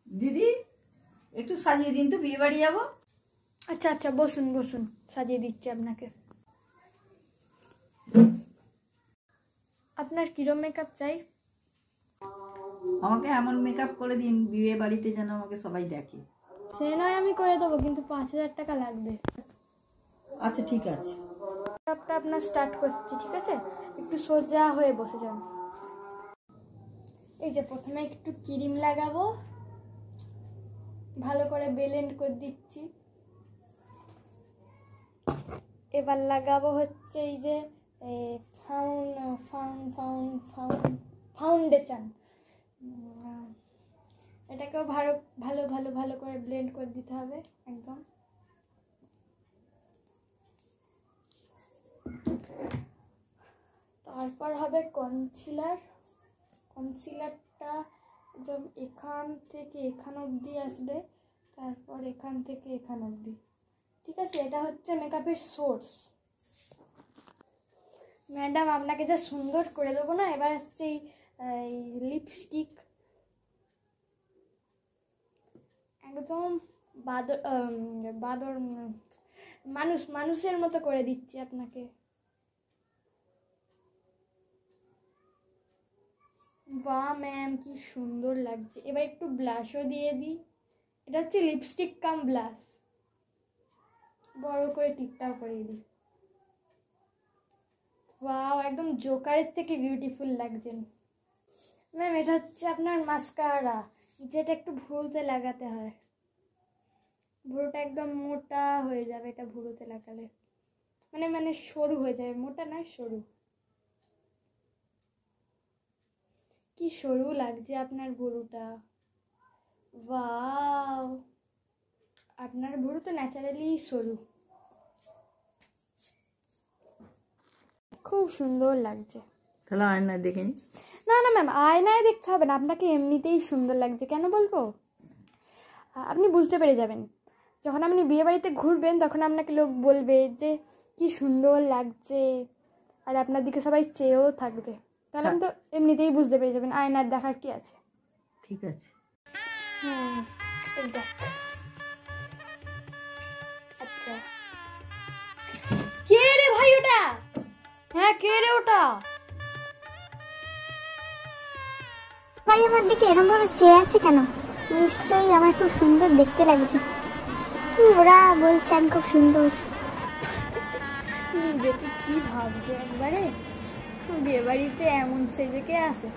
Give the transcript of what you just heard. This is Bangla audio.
দিদি একটু সাজিয়ে দিন তো, বিয়ে বাড়ি যাবো। আচ্ছা আচ্ছা, বসুন বসুন, সাজিয়ে দিচ্ছি আপনাকে। আপনার কিরম মেকআপ চাই? আমাকে এমন মেকআপ করে দিন বিয়ে বাড়িতে যেন আমাকে সবাই দেখে। সে নয় আমি করে দেবো, কিন্তু 5,000 টাকা লাগবে। আচ্ছা ঠিক আছে। মেকআপটা আপনার স্টার্ট করছি, ঠিক আছে? একটু সোজা হয়ে বসে যান। এই যে প্রথমে একটু ক্রিম লাগাবো, ভালো করে ব্লেন্ড করে দিচ্ছি। এবার লাগাবো হচ্ছে এই যে ফাউন্ডেশন। এটাকেও ভালো ভালো ভালো ভালো করে ব্লেন্ড করে দিতে হবে একদম। তারপর হবে কনসিলার। কনসিলারটা একদম এখান থেকে এখান অবধি আসবে, তারপর এখান থেকে এখান অবধি, ঠিক আছে? এটা হচ্ছে মেকআপের সোর্স। ম্যাডাম আপনাকে যা সুন্দর করে দেবো না। এবার আসছে এই লিপস্টিক, একদম বাদর মানুষের মতো করে দিচ্ছি আপনাকে। বাহ ম্যাম, কি সুন্দর লাগছে। এবার একটু ব্লাশও দিয়ে দিই। এটা হচ্ছে লিপস্টিক কাম ব্লাশ, বড় করে টিপটাও করিয়ে দিই। ওয়াও, একদম জোকারের থেকে বিউটিফুল লাগছেন ম্যাম। এটা হচ্ছে আপনার মাস্কারা, যেটা একটু ভুরুতে লাগাতে হয়। ভুরুটা একদম মোটা হয়ে যাবে এটা ভুরুতে লাগালে, মানে সরু হয়ে যাবে, মোটা নয় সরু। কি সরু লাগছে আপনার ভুরুটা। ওয়াও, আপনার ভুরু তো ন্যাচারালি সরু, খুব সুন্দর লাগছে। তাহলে আয়নায় দেখে নি। না না ম্যাম, আয়নায় দেখতে হবে না, আপনাকে এমনিতেই সুন্দর লাগছে। কেন বলবো, আপনি বুঝতে পেরে যাবেন। যখন আপনি বিয়েবাড়িতে ঘুরবেন তখন আপনাকে লোক বলবে যে কি সুন্দর লাগছে, আর আপনার দিকে সবাই চেয়েও থাকবে। তাহলে আপনি তো এমনিতেই বুঝতে পেরে যাবেন, আয়নার দেখার কি আছে। ঠিক আছে। দেখ। আচ্ছা, কে রে ভাই ওটা? হ্যাঁ, কে রে ওটা? ভাই আমার দিকে এরকম ভাবে চেয়ে আছে কেন? নিশ্চয়ই আমার খুব সুন্দর দেখতে লাগছে। ওরা বলছে আমি খুব সুন্দর। নিজেকে কি ভাবছে একবারে, বিয়ে বাড়িতে এমন সেজে কে আসে?